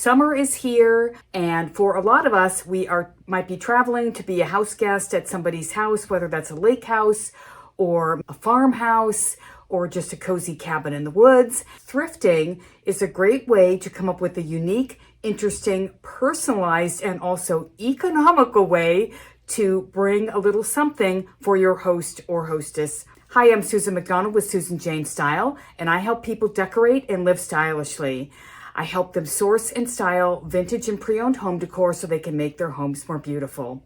summer is here, and for a lot of us, might be traveling to be a house guest at somebody's house, whether that's a lake house or a farmhouse or just a cozy cabin in the woods. Thrifting is a great way to come up with a unique, interesting, personalized, and also economical way to bring a little something for your host or hostess. Hi, I'm Susan McDonald with Susan Jane Style, and I help people decorate and live stylishly. I help them source and style vintage and pre-owned home decor so they can make their homes more beautiful.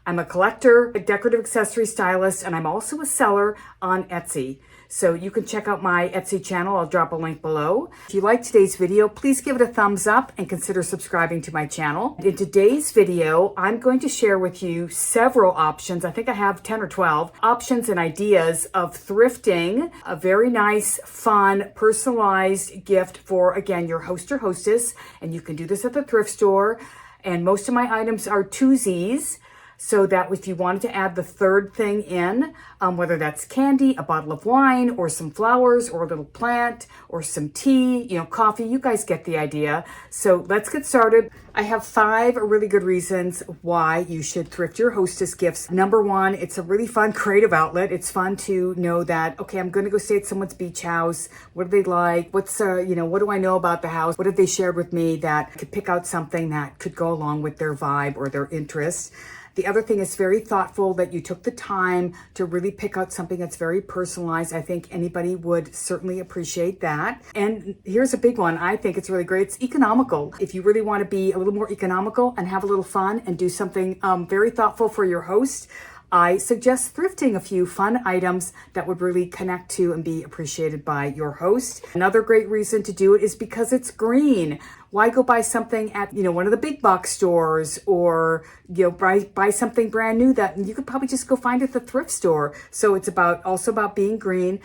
I'm a collector, a decorative accessory stylist, and I'm also a seller on Etsy. So you can check out my Etsy channel. I'll drop a link below. If you like today's video, please give it a thumbs up and consider subscribing to my channel. In today's video, I'm going to share with you several options. I think I have 10 or 12 options and ideas of thrifting, a very nice, fun, personalized gift for, again, your host or hostess. And you can do this at the thrift store. And most of my items are twosies, so that if you wanted to add the third thing in, whether that's candy, a bottle of wine, or some flowers, or a little plant, or some tea, coffee, you guys get the idea. So let's get started. I have 5 really good reasons why you should thrift your hostess gifts. Number 1, it's a really fun creative outlet. It's fun to know that, okay, I'm going to go stay at someone's beach house. What do they like? What do I know about the house? What have they shared with me that I could pick out something that could go along with their vibe or their interests? The other thing is very thoughtful that you took the time to really pick out something that's very personalized. I think anybody would certainly appreciate that. And here's a big one. I think it's really great. It's economical. If you really want to be a little more economical and have a little fun and do something very thoughtful for your host, I suggest thrifting a few fun items that would really connect to and be appreciated by your host. Another great reason to do it is because it's green. Why go buy something at, one of the big box stores or, buy something brand new that you could probably just go find at the thrift store. So it's also about being green.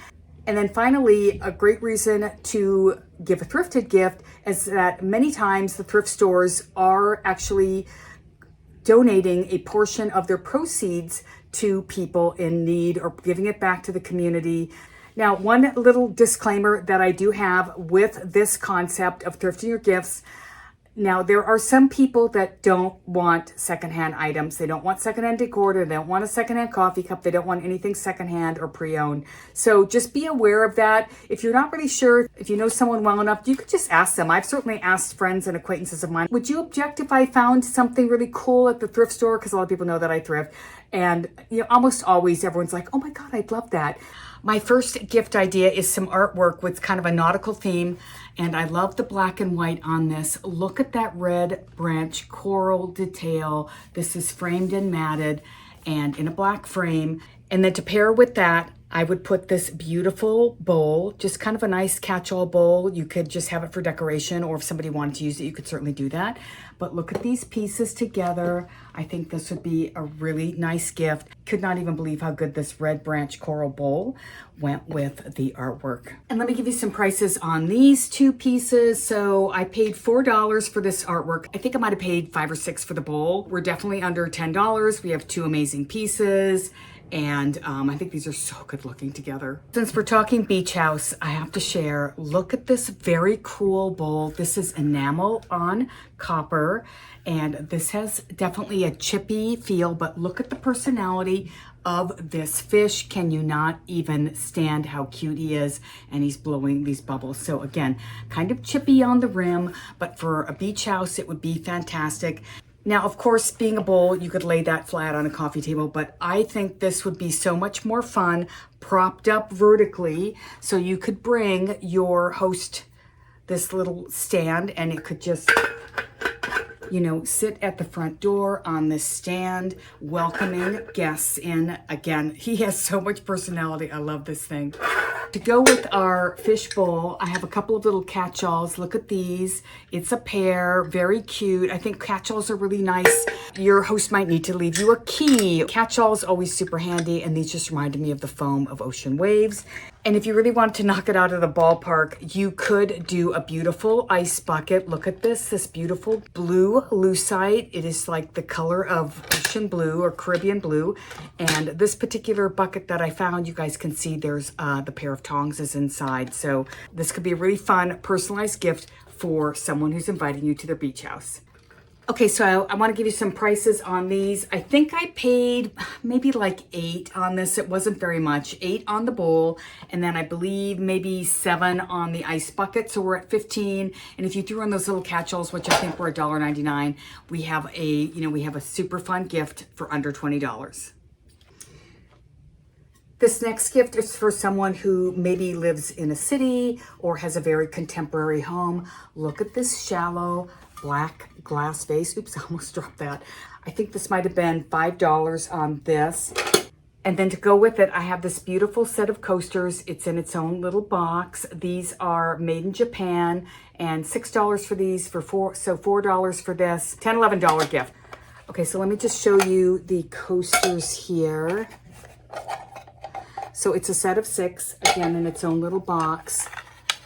And then finally, a great reason to give a thrifted gift is that many times the thrift stores are actually donating a portion of their proceeds to people in need or giving it back to the community. Now, one little disclaimer that I do have with this concept of thrifting your gifts. Now, there are some people that don't want secondhand items. They don't want secondhand decor. They don't want a secondhand coffee cup. They don't want anything secondhand or pre-owned. So just be aware of that. If you're not really sure, if you know someone well enough, you could just ask them. I've certainly asked friends and acquaintances of mine, would you object if I found something really cool at the thrift store? Because a lot of people know that I thrift. And almost always everyone's like, oh my God, I'd love that. My first gift idea is some artwork with kind of a nautical theme, and I love the black and white on this. Look at that red branch coral detail. This is framed and matted and in a black frame. And then to pair with that, I would put this beautiful bowl, just kind of a nice catch-all bowl. You could just have it for decoration, or if somebody wanted to use it, you could certainly do that. But look at these pieces together. I think this would be a really nice gift. Could not even believe how good this red branch coral bowl went with the artwork. And let me give you some prices on these 2 pieces. So I paid $4 for this artwork. I think I might have paid $5 or $6 for the bowl. We're definitely under $10. We have 2 amazing pieces. And I think these are so good looking together. Since we're talking beach house, I have to share, look at this very cool bowl. This is enamel on copper, and this has definitely a chippy feel, but look at the personality of this fish. Can you not even stand how cute he is? And he's blowing these bubbles. So again, kind of chippy on the rim, but for a beach house, it would be fantastic. Now, of course, being a bowl, you could lay that flat on a coffee table, but I think this would be so much more fun propped up vertically. So you could bring your host this little stand, and it could just, sit at the front door on this stand, welcoming guests in. Again, he has so much personality. I love this thing. To go with our fish bowl, I have a couple of little catch-alls. Look at these. It's a pair, very cute. I think catch-alls are really nice. Your host might need to leave you a key. Catch-alls always super handy, and these just reminded me of the foam of ocean waves. And if you really want to knock it out of the ballpark, you could do a beautiful ice bucket. Look at this beautiful blue lucite. It is like the color of ocean blue or Caribbean blue. And this particular bucket that I found, you guys can see there's the pair of tongs is inside. So this could be a really fun personalized gift for someone who's inviting you to their beach house. Okay, so I want to give you some prices on these. I think I paid maybe like $8 on this. It wasn't very much. $8 on the bowl, and then I believe maybe $7 on the ice bucket. So we're at $15. And if you threw in those little catch-alls, which I think were $1.99, we have a super fun gift for under $20. This next gift is for someone who maybe lives in a city or has a very contemporary home. Look at this shallow black glass vase. Oops, I almost dropped that. I think this might have been $5 on this. And then to go with it, I have this beautiful set of coasters. It's in its own little box. These are made in Japan, and $6 for these, so $4 for this, $10, $11 gift. Okay, so let me just show you the coasters here. So it's a set of 6, again, in its own little box.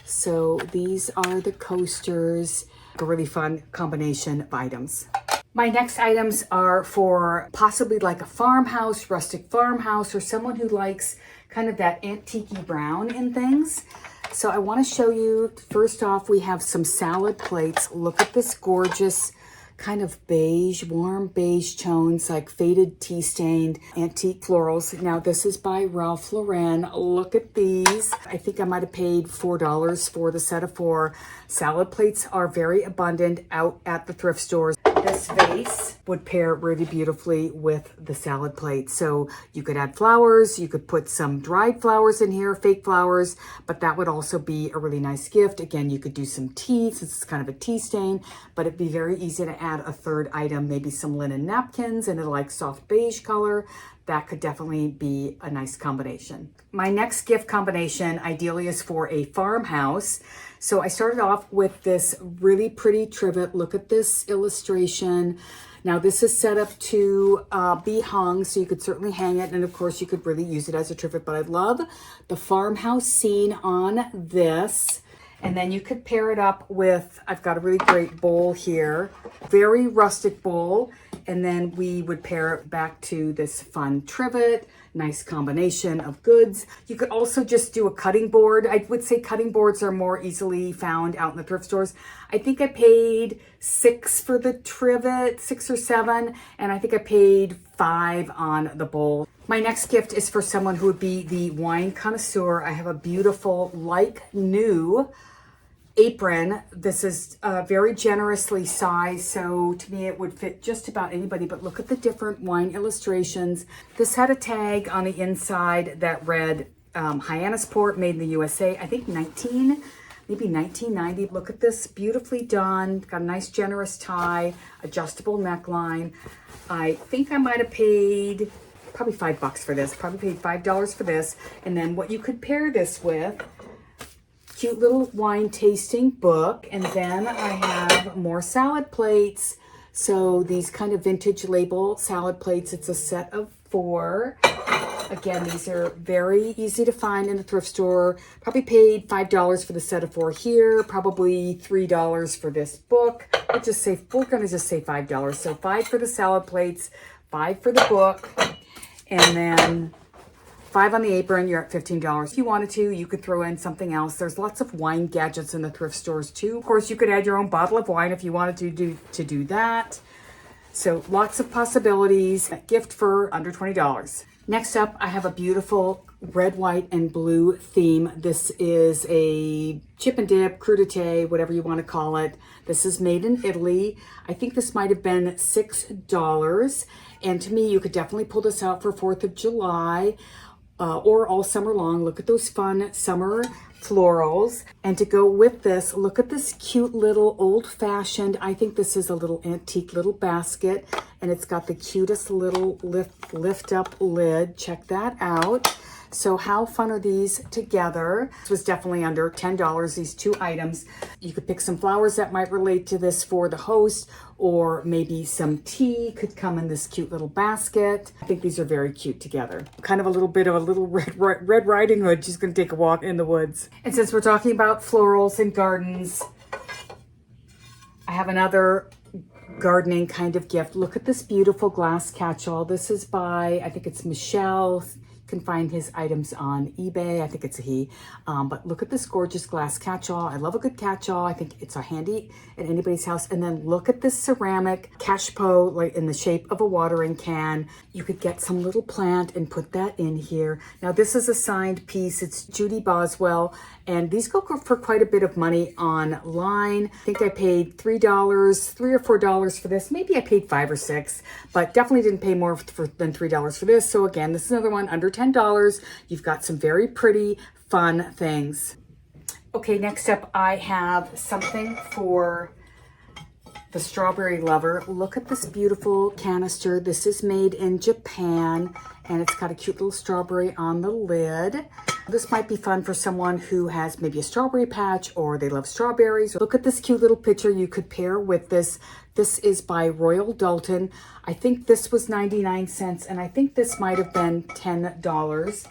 So these are the coasters, a really fun combination of items. My next items are for possibly like a farmhouse, rustic farmhouse, or someone who likes kind of that antique-y brown in things. So I want to show you, first off, we have some salad plates. Look at this gorgeous kind of beige, warm beige tones, like faded tea-stained antique florals. Now this is by Ralph Lauren. Look at these. I think I might have paid $4 for the set of 4. Salad plates are very abundant out at the thrift stores. This vase would pair really beautifully with the salad plate. So you could add flowers, you could put some dried flowers in here, fake flowers, but that would also be a really nice gift. Again, you could do some tea, since it's kind of a tea stain, but it'd be very easy to add a third item, maybe some linen napkins in a like soft beige color. That could definitely be a nice combination. My next gift combination ideally is for a farmhouse. So I started off with this really pretty trivet. Look at this illustration. Now this is set up to be hung, so you could certainly hang it, and of course you could really use it as a trivet, but I love the farmhouse scene on this. And then you could pair it up with, I've got a really great bowl here, very rustic bowl. And then we would pair it back to this fun trivet, nice combination of goods. You could also just do a cutting board. I would say cutting boards are more easily found out in the thrift stores. I think I paid $6 for the trivet, 6 or 7, and I think I paid $5 on the bowl. My next gift is for someone who would be the wine connoisseur. I have a beautiful, like new apron. This is very generously sized, so to me it would fit just about anybody, but look at the different wine illustrations. This had a tag on the inside that read Hyannisport, made in the USA, I think maybe 1990. Look at this, beautifully done, got a nice generous tie, adjustable neckline. I think I might have paid probably $5 for this, probably paid $5 for this. And then what you could pair this with, cute little wine tasting book, and then I have more salad plates. So these kind of vintage label salad plates, it's a set of 4. Again, these are very easy to find in the thrift store. Probably paid $5 for the set of 4 here, probably $3 for this book. We're gonna just say $5. So $5 for the salad plates, $5 for the book, and then $5 on the apron, you're at $15. If you wanted to, you could throw in something else. There's lots of wine gadgets in the thrift stores too. Of course, you could add your own bottle of wine if you wanted to do that. So lots of possibilities. A gift for under $20. Next up, I have a beautiful red, white, and blue theme. This is a chip and dip, crudité, whatever you want to call it. This is made in Italy. I think this might have been $6. And to me, you could definitely pull this out for 4th of July. Or all summer long. Look at those fun summer florals. And to go with this, look at this cute little old-fashioned, I think this is a little antique little basket, and it's got the cutest little lift up lid. Check that out. So how fun are these together? This was definitely under $10, these 2 items. You could pick some flowers that might relate to this for the host, or maybe some tea could come in this cute little basket. I think these are very cute together. Kind of a little bit of a little Red Riding Hood. She's gonna take a walk in the woods. And since we're talking about florals and gardens, I have another gardening kind of gift. Look at this beautiful glass catch-all. This is by, I think it's Michelle. can find his items on eBay. I think it's a he. But look at this gorgeous glass catch-all. I love a good catch-all. I think it's a handy at anybody's house. And then look at this ceramic cachepot, like in the shape of a watering can. You could get some little plant and put that in here. Now this is a signed piece. It's Judy Boswell. And these go for quite a bit of money online. I think I paid $3 or $4 for this. Maybe I paid $5 or $6, but definitely didn't pay more than $3 for this. So again, this is another one under $10. You've got some very pretty, fun things. Okay, next up I have something for the strawberry lover. Look at this beautiful canister. This is made in Japan, and it's got a cute little strawberry on the lid. This might be fun for someone who has maybe a strawberry patch or they love strawberries. Look at this cute little picture you could pair with this. This is by Royal Dalton. I think this was 99 cents, and I think this might have been $10.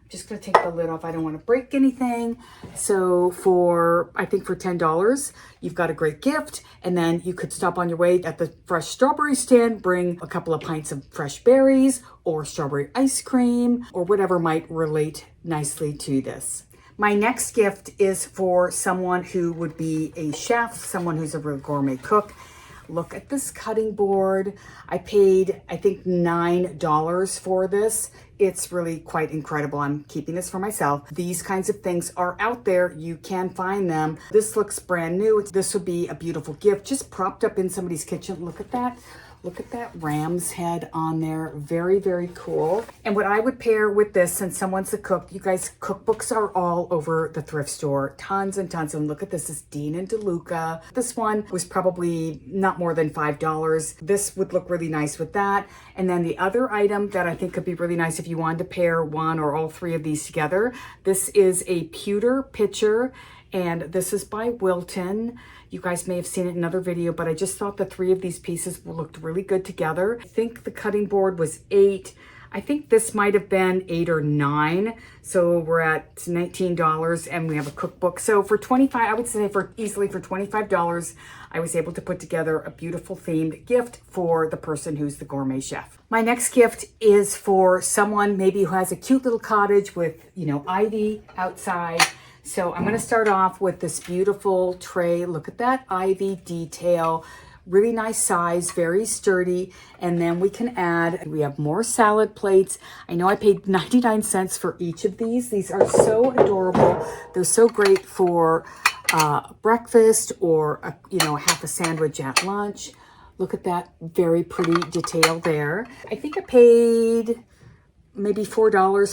Just gonna take the lid off. I don't want to break anything. So I think for $10, you've got a great gift. And then you could stop on your way at the fresh strawberry stand, bring a couple of pints of fresh berries or strawberry ice cream or whatever might relate nicely to this. My next gift is for someone who would be a chef, someone who's a real gourmet cook. Look at this cutting board. I paid, I think, $9 for this. It's really quite incredible. I'm keeping this for myself. These kinds of things are out there. You can find them. This looks brand new. This would be a beautiful gift, just propped up in somebody's kitchen. Look at that. Look at that ram's head on there. Very, very cool. And what I would pair with this, since someone's a cook, you guys, cookbooks are all over the thrift store. Tons and tons of them. Look at this. This is Dean and DeLuca. This one was probably not more than $5. This would look really nice with that. And then the other item that I think could be really nice if you wanted to pair one or all three of these together, this is a pewter pitcher, and this is by Wilton. You guys may have seen it in another video, but I just thought the three of these pieces looked really good together. I think the cutting board was $8. I think this might have been $8 or $9. So we're at $19 and we have a cookbook. So for $25, I would say easily for $25, I was able to put together a beautiful themed gift for the person who's the gourmet chef. My next gift is for someone maybe who has a cute little cottage with, ivy outside. So I'm going to start off with this beautiful tray. Look at that ivy detail. Really nice size, very sturdy. And then we can we have more salad plates. I know I paid 99 cents for each of these. These are so adorable. They're so great for breakfast or, half a sandwich at lunch. Look at that very pretty detail there. I think I paid maybe $4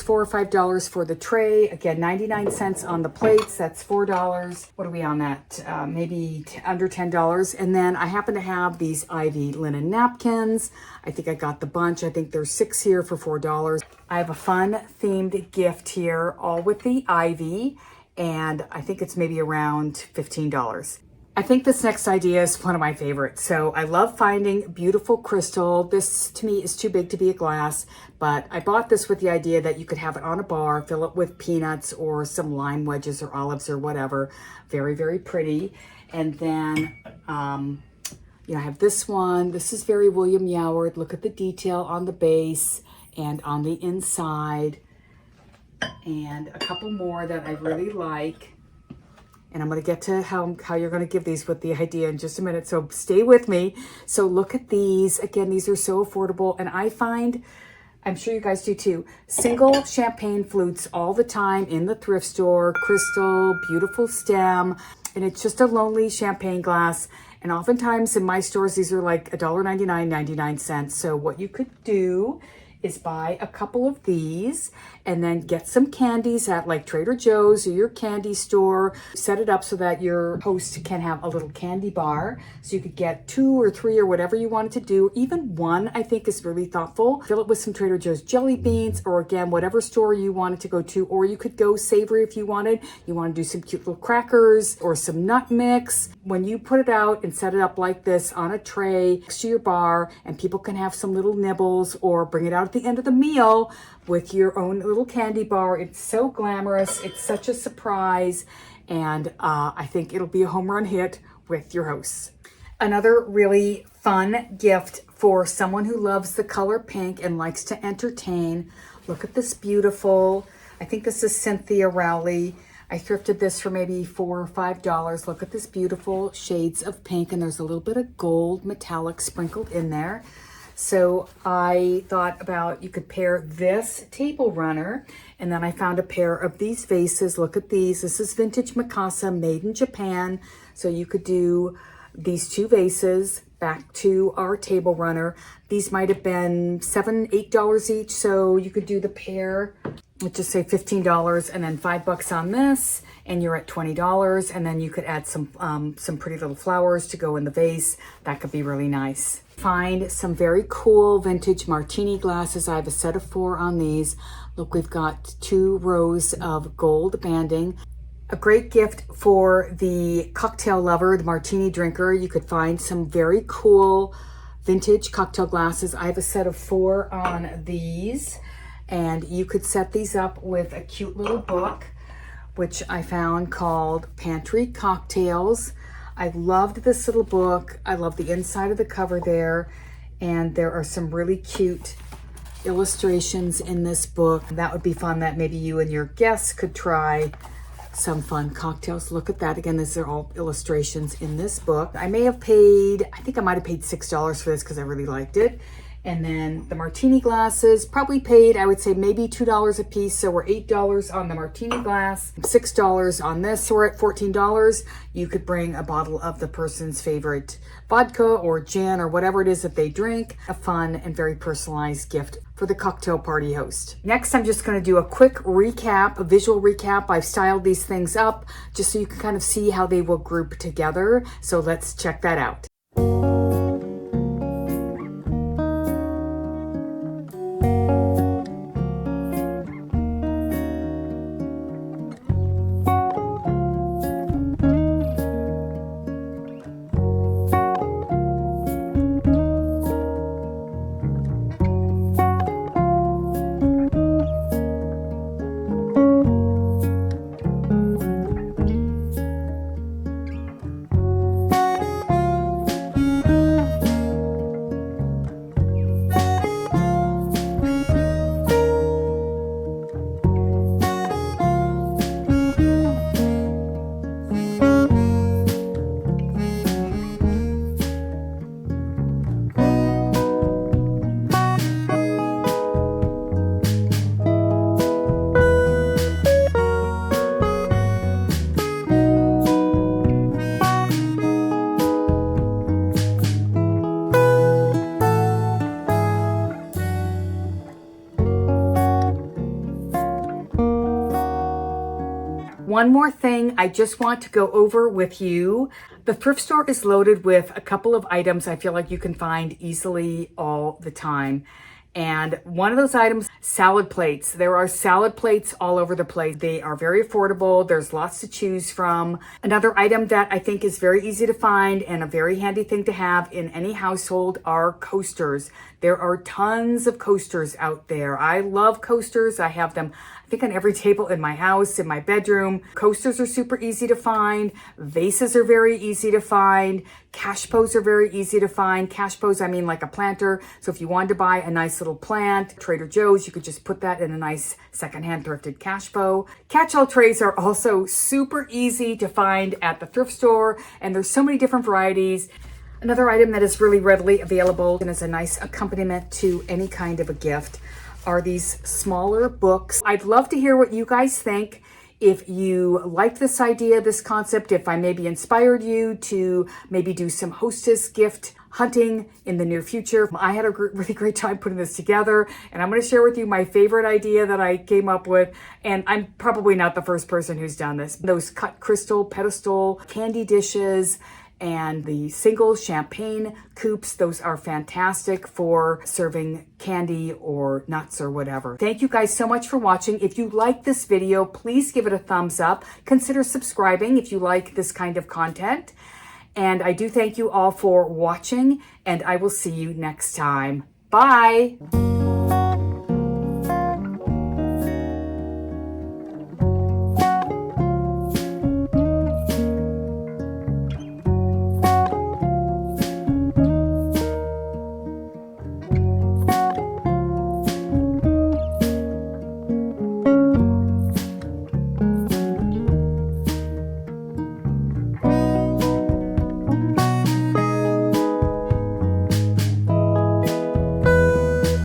or $5 for the tray. Again, 99 cents on the plates. That's $4. What are we on that? Maybe under $10. And then I happen to have these ivy linen napkins. I think I got the bunch. I think there's 6 here for $4. I have a fun themed gift here, all with the ivy. And I think it's maybe around $15. I think this next idea is one of my favorites. So I love finding beautiful crystal. This to me is too big to be a glass, but I bought this with the idea that you could have it on a bar, fill it with peanuts or some lime wedges or olives or whatever. Very, very pretty. And then, I have this one. This is very William Yoward. Look at the detail on the base and on the inside. And a couple more that I really like. And I'm going to get to how you're going to give these with the idea in just a minute. So stay with me. So look at these. Again, these are so affordable. And I find, I'm sure you guys do too, single champagne flutes all the time in the thrift store. Crystal, beautiful stem. And it's just a lonely champagne glass. And oftentimes in my stores, these are like $1.99, 99 cents. So what you could do is buy a couple of these and then get some candies at like Trader Joe's or your candy store. Set it up so that your host can have a little candy bar. So you could get 2 or 3 or whatever you wanted to do. Even 1, I think, is really thoughtful. Fill it with some Trader Joe's jelly beans or, again, whatever store you wanted to go to. Or you could go savory if you wanted. You want to do some cute little crackers or some nut mix. When you put it out and set it up like this on a tray next to your bar, and people can have some little nibbles or bring it out at the end of the meal with your own little candy bar. It's so glamorous. It's such a surprise. And I think it'll be a home run hit with your hosts. Another really fun gift for someone who loves the color pink and likes to entertain. Look at this beautiful, I think this is Cynthia Rowley. I thrifted this for maybe $4 or $5. Look at this beautiful shades of pink, and there's a little bit of gold metallic sprinkled in there. So I thought about, you could pair this table runner, and then I found a pair of these vases. Look at these. This is vintage Mikasa, made in Japan. So you could do these two vases back to our table runner. These might have been $7, $8 each. So you could do the pair, let's just say $15, and then $5 on this, and you're at $20. And then you could add some pretty little flowers to go in the vase. That could be really nice. Find some very cool vintage martini glasses. I have a set of 4 on these. Look, we've got 2 rows of gold banding. A great gift for the cocktail lover, the martini drinker. You could find some very cool vintage cocktail glasses. I have a set of 4 on these, and you could set these up with a cute little book, which I found called Pantry Cocktails. I loved this little book. I love the inside of the cover there, and there are some really cute illustrations in this book. That would be fun, that maybe you and your guests could try some fun cocktails. Look at that. Again, these are all illustrations in this book. I may have paid, I think I might have paid $6 for this because I really liked it. And then the martini glasses, probably paid, I would say maybe $2 a piece. So we're $8 on the martini glass, $6 on this. So we're at $14. You could bring a bottle of the person's favorite vodka or gin or whatever it is that they drink. A fun and very personalized gift for the cocktail party host. Next, I'm just going to do a quick recap, a visual recap. I've styled these things up just so you can kind of see how they will group together. So let's check that out. One more thing I just want to go over with you. The thrift store is loaded with a couple of items I feel like you can find easily all the time. And one of those items, salad plates. There are salad plates all over the place. They are very affordable. There's lots to choose from. Another item that I think is very easy to find and a very handy thing to have in any household are coasters. There are tons of coasters out there. I love coasters. I have them, I think, on every table in my house, in my bedroom. Coasters are super easy to find. Vases are very easy to find. Cash pots are very easy to find. Cash pots, I mean like a planter. So if you wanted to buy a nice little plant, Trader Joe's, you could just put that in a nice secondhand thrifted cash pot. Catch-all trays are also super easy to find at the thrift store, and there's so many different varieties. Another item that is really readily available and is a nice accompaniment to any kind of a gift are these smaller books. I'd love to hear what you guys think. If you liked this idea, this concept, if I maybe inspired you to maybe do some Hostess gift hunting in the near future. I had a really great time putting this together, and I'm going to share with you my favorite idea that I came up with. And I'm probably not the first person who's done this. Those cut crystal pedestal candy dishes and the single champagne coupes, those are fantastic for serving candy or nuts or whatever. Thank you guys so much for watching. If you like this video, please give it a thumbs up. Consider subscribing if you like this kind of content. And I do thank you all for watching, and I will see you next time. Bye.